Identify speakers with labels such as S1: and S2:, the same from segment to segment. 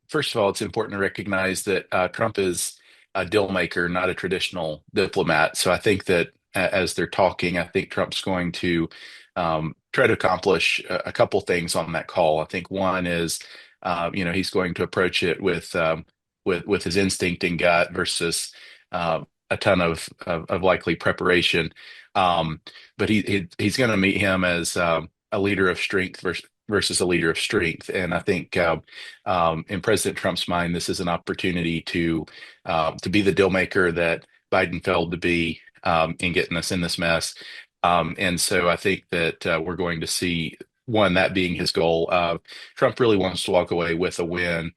S1: first of all, it's important to recognize that Trump is a deal maker, not a traditional diplomat. So I think that as they're talking, I think Trump's going to try to accomplish a couple things on that call. I think one is, he's going to approach it with his instinct and gut versus a ton of likely preparation. Um, but he's going to meet him as a leader of strength versus a leader of strength. And I think in President Trump's mind, this is an opportunity to be the deal maker that Biden failed to be in getting us in this mess. And so I think that we're going to see one, that being his goal. Trump really wants to walk away with a win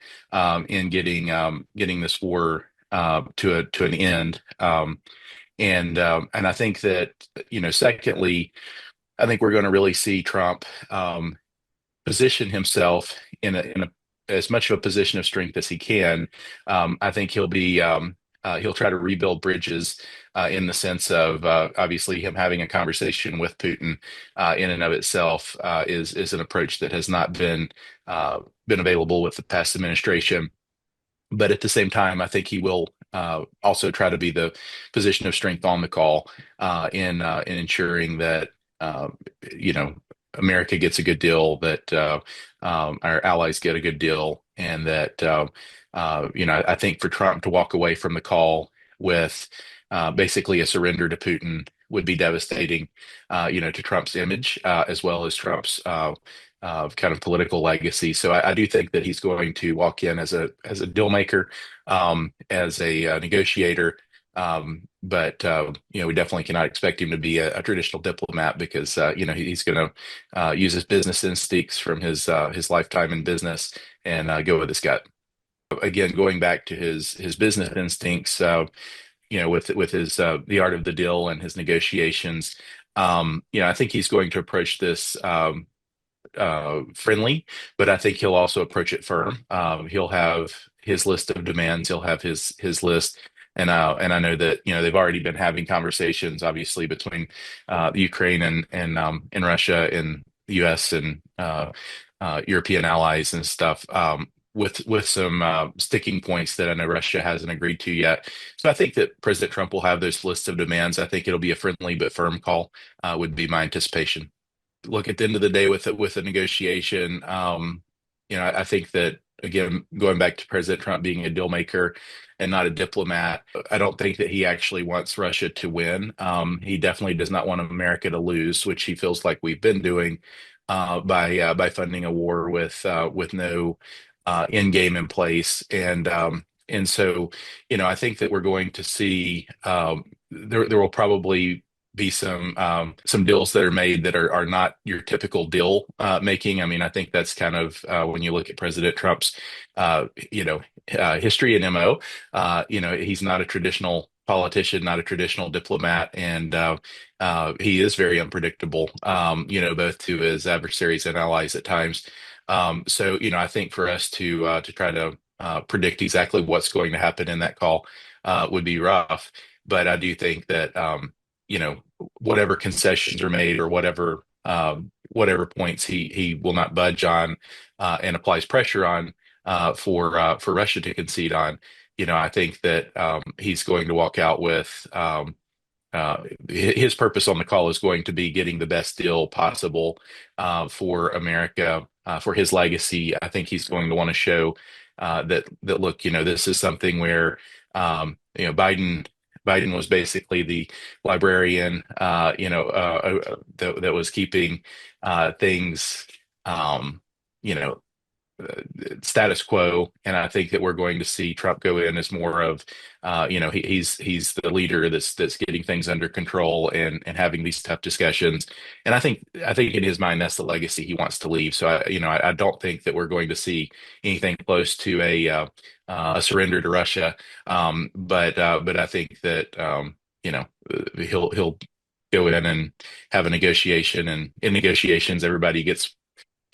S1: in getting this war to an end. And I think that, secondly, I think we're going to really see Trump position himself in a as much of a position of strength as he can. I think he'll try to rebuild bridges in the sense of obviously him having a conversation with Putin in and of itself is an approach that has not been available with the past administration. But at the same time, I think he will also try to be the position of strength on the call in ensuring that you know America gets a good deal, that our allies get a good deal, and that I think for Trump to walk away from the call with basically a surrender to Putin would be devastating, to Trump's image as well as Trump's kind of political legacy. So I do think that he's going to walk in as a deal maker, as a negotiator. But we definitely cannot expect him to be a traditional diplomat because he's going to use his business instincts from his lifetime in business and go with his gut. Again, going back to his business instincts, with his the art of the deal and his negotiations, I think he's going to approach this friendly, but I think he'll also approach it firm. He'll have his list of demands. He'll have his list, and I know that they've already been having conversations, obviously between Ukraine and Russia and the U.S. and European allies and stuff. With some sticking points that I know Russia hasn't agreed to yet. So I think that President Trump will have those lists of demands. I think it'll be a friendly but firm call, would be my anticipation. Look, at the end of the day, with a negotiation, I think that again, going back to President Trump being a deal maker and not a diplomat, I don't think that he actually wants Russia to win. He definitely does not want America to lose, which he feels like we've been doing by funding a war with no end game in place. And so, I think that we're going to see there will probably be some deals that are made that are not your typical deal making. I mean, I think that's kind of when you look at President Trump's history and MO. He's not a traditional politician, not a traditional diplomat, and he is very unpredictable. Both to his adversaries and allies at times. So, I think for us to try to predict exactly what's going to happen in that call would be rough. But I do think that whatever concessions are made or whatever points he will not budge on and applies pressure on for Russia to concede on. I think that he's going to walk out with his purpose on the call is going to be getting the best deal possible for America, for his legacy. I think he's going to want to show that look, this is something where Biden was basically the librarian, that was keeping things, you know, status quo. And I think that we're going to see Trump go in as more of, he's the leader that's getting things under control and having these tough discussions. And I think in his mind that's the legacy he wants to leave. So I don't think that we're going to see anything close to a surrender to Russia. But I think that he'll go in and have a negotiation, and in negotiations everybody gets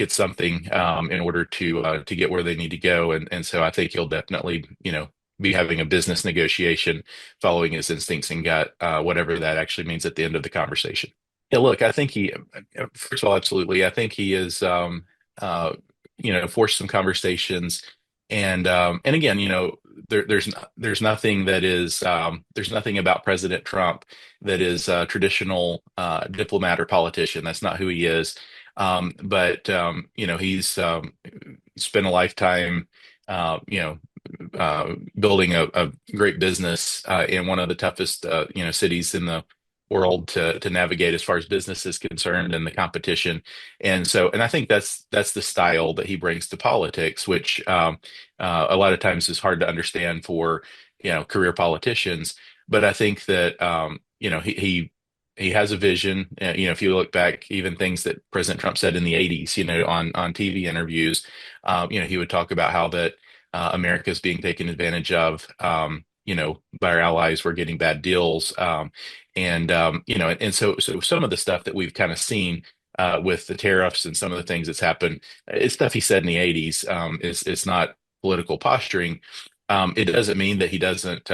S1: something in order to get where they need to go. And so I think he'll definitely, be having a business negotiation following his instincts and gut, whatever that actually means at the end of the conversation. Yeah, look, I think first of all, absolutely. I think he is, forced some conversations And again, there's nothing that is there's nothing about President Trump that is a traditional diplomat or politician. That's not who he is. But he's spent a lifetime, you know, building a great business in one of the toughest cities in the world to navigate as far as business is concerned and the competition. And I think that's the style that he brings to politics, which a lot of times is hard to understand for career politicians. But I think that he has a vision. If you look back, even things that President Trump said in the 80s, on TV interviews, he would talk about how that America is being taken advantage of, by our allies. We're getting bad deals, and so some of the stuff that we've kind of seen with the tariffs and some of the things that's happened, it's stuff he said in the 80s. It's not political posturing. It doesn't mean that he doesn't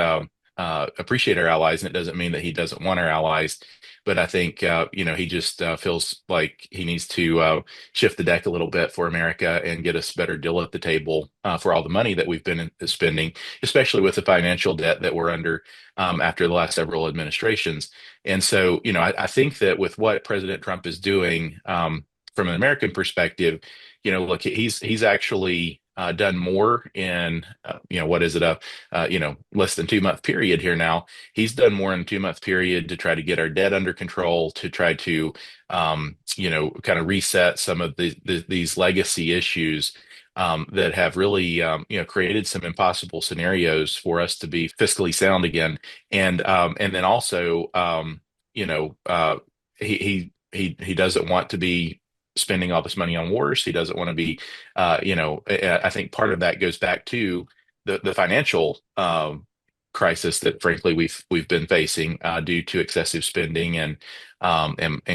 S1: appreciate our allies, and it doesn't mean that he doesn't want our allies. But I think he just feels like he needs to shift the deck a little bit for America and get us a better deal at the table for all the money that we've been spending, especially with the financial debt that we're under after the last several administrations. And so, I think that with what President Trump is doing from an American perspective, look, he's actually done more in what is it less than 2 month period here now. He's done more in a 2 month period to try to get our debt under control, to try to kind of reset some of these legacy issues that have really created some impossible scenarios for us to be fiscally sound again. And then also you know he doesn't want to be spending all this money on wars. He doesn't want to be I think part of that goes back to the financial crisis that frankly we've been facing due to excessive spending and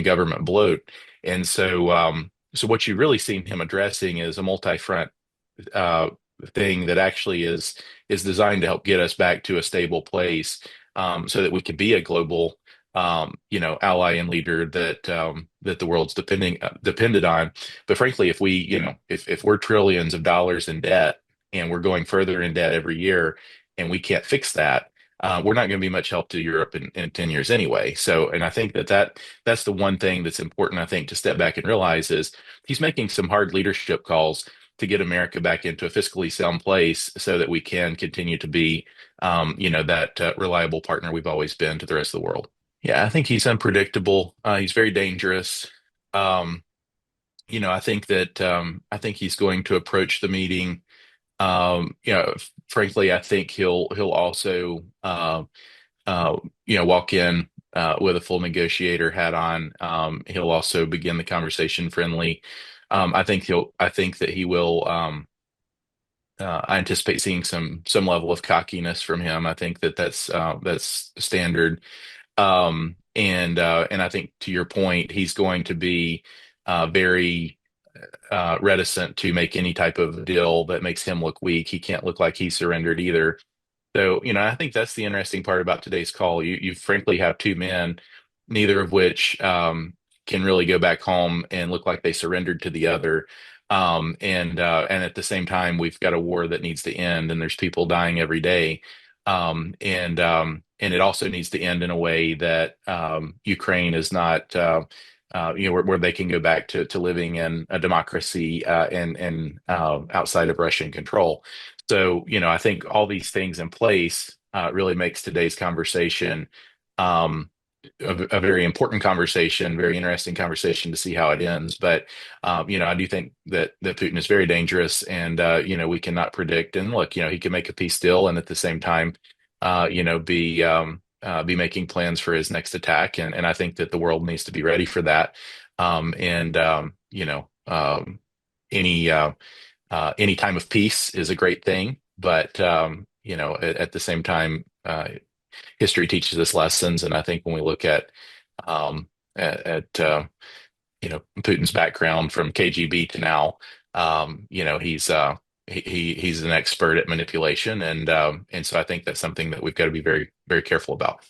S1: government bloat. And so what you really seen him addressing is a multi-front uh, thing that actually is designed to help get us back to a stable place, so that we can be a global ally and leader that the world's depended on. But frankly, if we if we're trillions of dollars in debt and we're going further in debt every year and we can't fix that, we're not going to be much help to Europe in 10 years anyway. So, and I think that's the one thing that's important, I think, to step back and realize is he's making some hard leadership calls to get America back into a fiscally sound place so that we can continue to be, that reliable partner we've always been to the rest of the world. Yeah, I think he's unpredictable. He's very dangerous. Um, I think he's going to approach the meeting. Frankly, I think he'll also walk in with a full negotiator hat on. He'll also begin the conversation friendly. I think that he will. I anticipate seeing some level of cockiness from him. I think that's standard. And I think to your point, he's going to be very reticent to make any type of deal that makes him look weak. He can't look like he surrendered either. So, I think that's the interesting part about today's call. You frankly have two men, neither of which can really go back home and look like they surrendered to the other. And at the same time, we've got a war that needs to end, and there's people dying every day. And it also needs to end in a way that Ukraine is not, where they can go back to living in a democracy and outside of Russian control. So, I think all these things in place really makes today's conversation um, a very important conversation, very interesting conversation to see how it ends. But I do think that Putin is very dangerous, and we cannot predict. And look, he can make a peace deal, and at the same time, be making plans for his next attack. And I think that the world needs to be ready for that. And any any time of peace is a great thing, but at the same time, history teaches us lessons. And I think when we look um, at Putin's background from KGB to now, he's an expert at manipulation, and so I think that's something that we've got to be very very careful about.